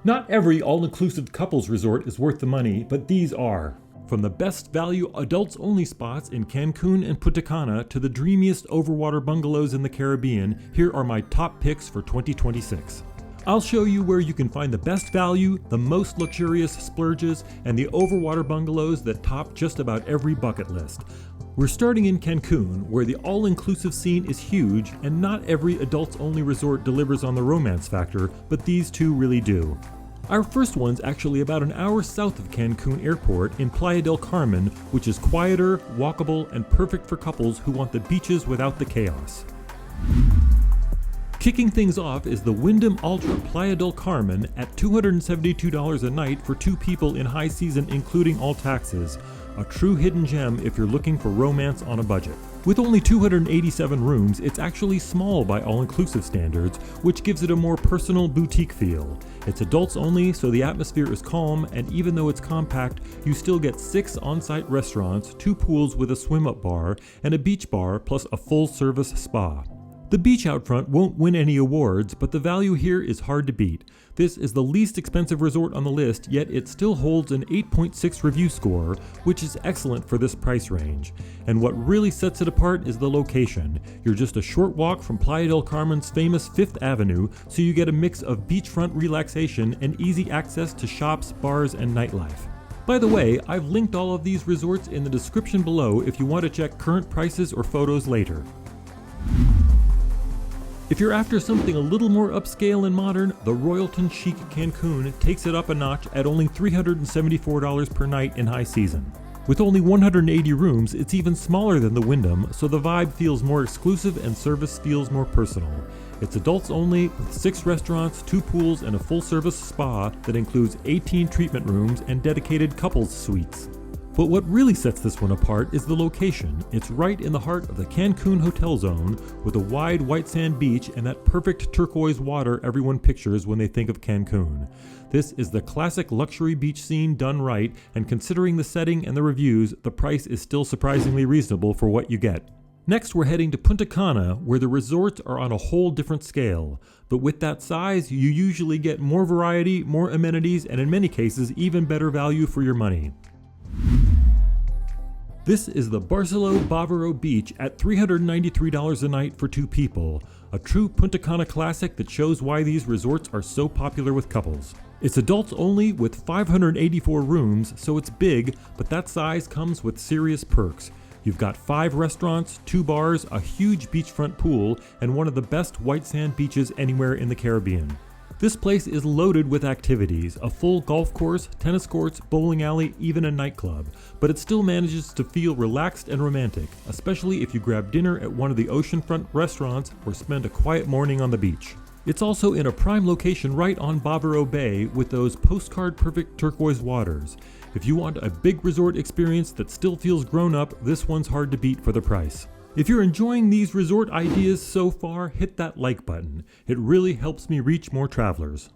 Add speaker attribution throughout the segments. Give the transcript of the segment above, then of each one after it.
Speaker 1: Not every all-inclusive couples resort is worth the money, but these are. From the best value adults-only spots in Cancun and Punta Cana to the dreamiest overwater bungalows in the Caribbean, here are my top picks for 2026. I'll show you where you can find the best value, the most luxurious splurges, and the overwater bungalows that top just about every bucket list. We're starting in Cancun, where the all-inclusive scene is huge, and not every adults-only resort delivers on the romance factor, but these two really do. Our first one's actually about an hour south of Cancun Airport in Playa del Carmen, which is quieter, walkable, and perfect for couples who want the beaches without the chaos. Kicking things off is the Wyndham Alltra Playa del Carmen at $272 a night for two people in high season including all taxes. A true hidden gem if you're looking for romance on a budget. With only 287 rooms, it's actually small by all-inclusive standards, which gives it a more personal boutique feel. It's adults only, so the atmosphere is calm, and even though it's compact, you still get 6 on-site restaurants, 2 pools with a swim-up bar, and a beach bar plus a full-service spa. The beach out front won't win any awards, but the value here is hard to beat. This is the least expensive resort on the list, yet it still holds an 8.6 review score, which is excellent for this price range. And what really sets it apart is the location. You're just a short walk from Playa del Carmen's famous 5th Avenue, so you get a mix of beachfront relaxation and easy access to shops, bars, and nightlife. By the way, I've linked all of these resorts in the description below if you want to check current prices or photos later. If you're after something a little more upscale and modern, the Royalton CHIC Cancun takes it up a notch at only $374 per night in high season. With only 180 rooms, it's even smaller than the Wyndham, so the vibe feels more exclusive and service feels more personal. It's adults only, with 6 restaurants, 2 pools, and a full-service spa that includes 18 treatment rooms and dedicated couples suites. But what really sets this one apart is the location. It's right in the heart of the Cancun hotel zone, with a wide white sand beach and that perfect turquoise water everyone pictures when they think of Cancun. This is the classic luxury beach scene done right, and considering the setting and the reviews, the price is still surprisingly reasonable for what you get. Next, we're heading to Punta Cana, where the resorts are on a whole different scale. But with that size, you usually get more variety, more amenities, and in many cases, even better value for your money. This is the Barceló Bávaro Beach at $393 a night for 2 people, a true Punta Cana classic that shows why these resorts are so popular with couples. It's adults only with 584 rooms, so it's big, but that size comes with serious perks. You've got 5 restaurants, 2 bars, a huge beachfront pool, and one of the best white sand beaches anywhere in the Caribbean. This place is loaded with activities, a full golf course, tennis courts, bowling alley, even a nightclub, but it still manages to feel relaxed and romantic, especially if you grab dinner at one of the oceanfront restaurants or spend a quiet morning on the beach. It's also in a prime location right on Bávaro Bay with those postcard-perfect turquoise waters. If you want a big resort experience that still feels grown up, this one's hard to beat for the price. If you're enjoying these resort ideas so far, hit that like button. It really helps me reach more travelers.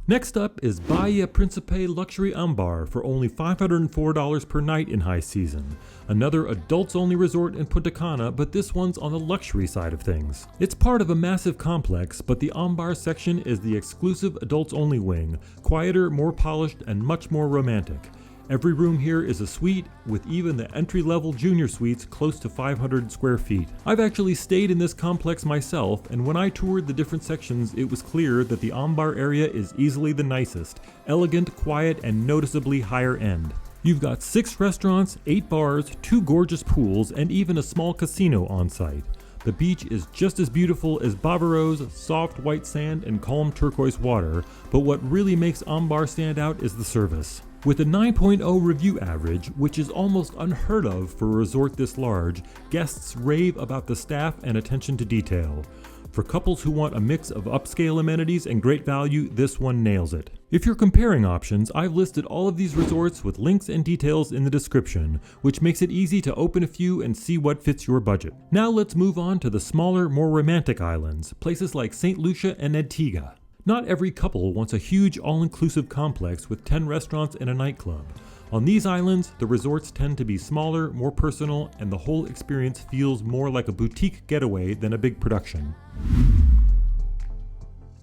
Speaker 1: Next up is Bahia Principe Luxury Ambar for only $504 per night in high season. Another adults-only resort in Punta Cana, but this one's on the luxury side of things. It's part of a massive complex, but the Ambar section is the exclusive adults-only wing, quieter, more polished, and much more romantic. Every room here is a suite, with even the entry-level junior suites close to 500 square feet. I've actually stayed in this complex myself, and when I toured the different sections, it was clear that the Ambar area is easily the nicest, elegant, quiet, and noticeably higher end. You've got 6 restaurants, 8 bars, 2 gorgeous pools, and even a small casino on site. The beach is just as beautiful as Bávaro's soft white sand and calm turquoise water, but what really makes Ambar stand out is the service. With a 9.0 review average, which is almost unheard of for a resort this large, guests rave about the staff and attention to detail. For couples who want a mix of upscale amenities and great value, this one nails it. If you're comparing options, I've listed all of these resorts with links and details in the description, which makes it easy to open a few and see what fits your budget. Now let's move on to the smaller, more romantic islands, places like St. Lucia and Antigua. Not every couple wants a huge all-inclusive complex with 10 restaurants and a nightclub. On these islands, the resorts tend to be smaller, more personal, and the whole experience feels more like a boutique getaway than a big production.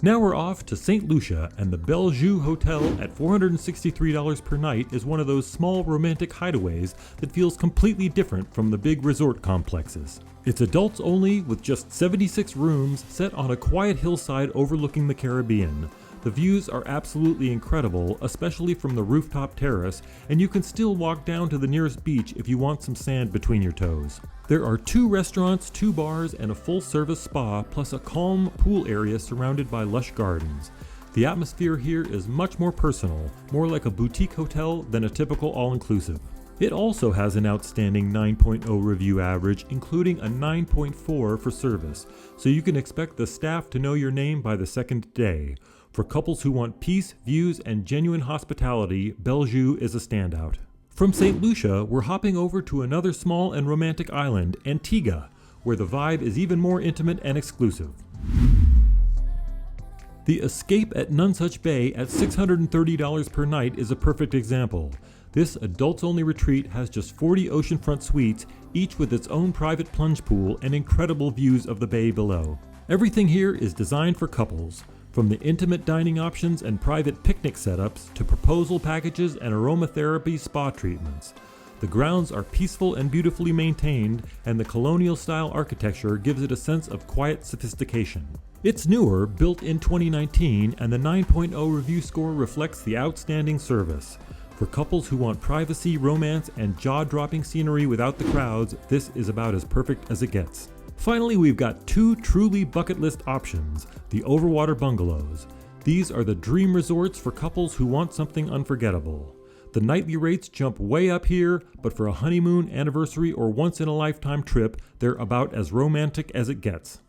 Speaker 1: Now we're off to St. Lucia, and the Bel Jou Hotel at $463 per night is one of those small romantic hideaways that feels completely different from the big resort complexes. It's adults only with just 76 rooms set on a quiet hillside overlooking the Caribbean. The views are absolutely incredible, especially from the rooftop terrace, and you can still walk down to the nearest beach if you want some sand between your toes. There are 2 restaurants, 2 bars, and a full-service spa, plus a calm pool area surrounded by lush gardens. The atmosphere here is much more personal, more like a boutique hotel than a typical all-inclusive. It also has an outstanding 9.0 review average, including a 9.4 for service, so you can expect the staff to know your name by the second day. For couples who want peace, views, and genuine hospitality, Bel Jou is a standout. From St. Lucia, we're hopping over to another small and romantic island, Antigua, where the vibe is even more intimate and exclusive. The Escape at Nonsuch Bay at $630 per night is a perfect example. This adults-only retreat has just 40 oceanfront suites, each with its own private plunge pool and incredible views of the bay below. Everything here is designed for couples. From the intimate dining options and private picnic setups to proposal packages and aromatherapy spa treatments. The grounds are peaceful and beautifully maintained, and the colonial-style architecture gives it a sense of quiet sophistication. It's newer, built in 2019, and the 9.0 review score reflects the outstanding service. For couples who want privacy, romance, and jaw-dropping scenery without the crowds, this is about as perfect as it gets. Finally, we've got 2 truly bucket list options, the Overwater Bungalows. These are the dream resorts for couples who want something unforgettable. The nightly rates jump way up here, but for a honeymoon, anniversary, or once-in-a-lifetime trip, they're about as romantic as it gets.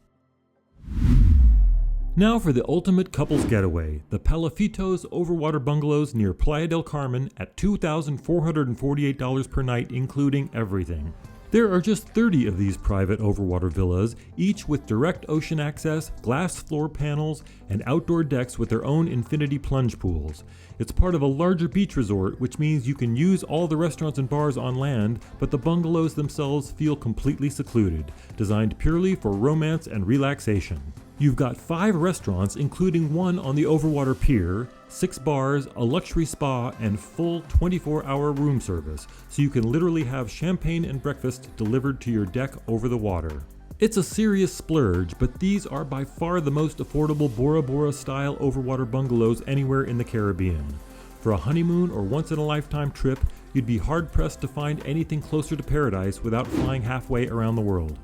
Speaker 1: Now for the ultimate couples getaway, the Palafitos Overwater Bungalows near Playa del Carmen at $2,448 per night, including everything. There are just 30 of these private overwater villas, each with direct ocean access, glass floor panels, and outdoor decks with their own infinity plunge pools. It's part of a larger beach resort, which means you can use all the restaurants and bars on land, but the bungalows themselves feel completely secluded, designed purely for romance and relaxation. You've got 5 restaurants, including one on the Overwater Pier, 6 bars, a luxury spa, and full 24-hour room service, so you can literally have champagne and breakfast delivered to your deck over the water. It's a serious splurge, but these are by far the most affordable Bora Bora-style overwater bungalows anywhere in the Caribbean. For a honeymoon or once-in-a-lifetime trip, you'd be hard-pressed to find anything closer to paradise without flying halfway around the world.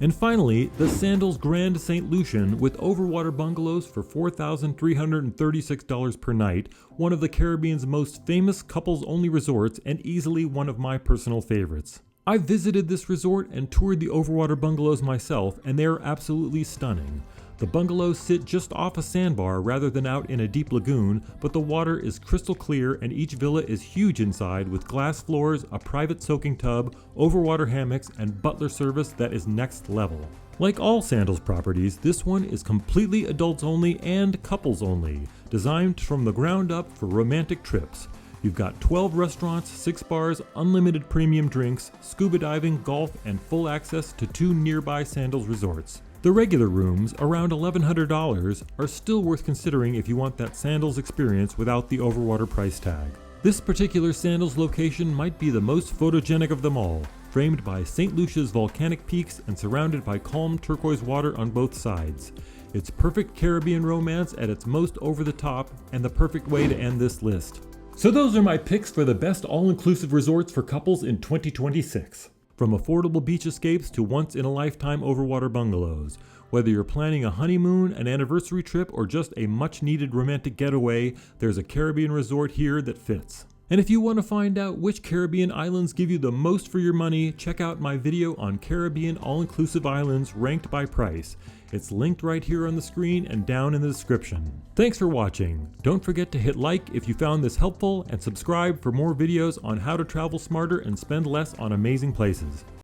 Speaker 1: And finally, the Sandals Grande St. Lucian with overwater bungalows for $4,336 per night, one of the Caribbean's most famous couples-only resorts and easily one of my personal favorites. I've visited this resort and toured the overwater bungalows myself, and they are absolutely stunning. The bungalows sit just off a sandbar rather than out in a deep lagoon, but the water is crystal clear and each villa is huge inside with glass floors, a private soaking tub, overwater hammocks, and butler service that is next level. Like all Sandals properties, this one is completely adults only and couples only, designed from the ground up for romantic trips. You've got 12 restaurants, 6 bars, unlimited premium drinks, scuba diving, golf, and full access to 2 nearby Sandals resorts. The regular rooms, around $1,100, are still worth considering if you want that Sandals experience without the overwater price tag. This particular Sandals location might be the most photogenic of them all, framed by St. Lucia's volcanic peaks and surrounded by calm turquoise water on both sides. It's perfect Caribbean romance at its most over-the-top, and the perfect way to end this list. So those are my picks for the best all-inclusive resorts for couples in 2026. From affordable beach escapes to once-in-a-lifetime overwater bungalows. Whether you're planning a honeymoon, an anniversary trip, or just a much-needed romantic getaway, there's a Caribbean resort here that fits. And if you want to find out which Caribbean islands give you the most for your money, check out my video on Caribbean all-inclusive islands ranked by price. It's linked right here on the screen and down in the description. Thanks for watching. Don't forget to hit like if you found this helpful and subscribe for more videos on how to travel smarter and spend less on amazing places.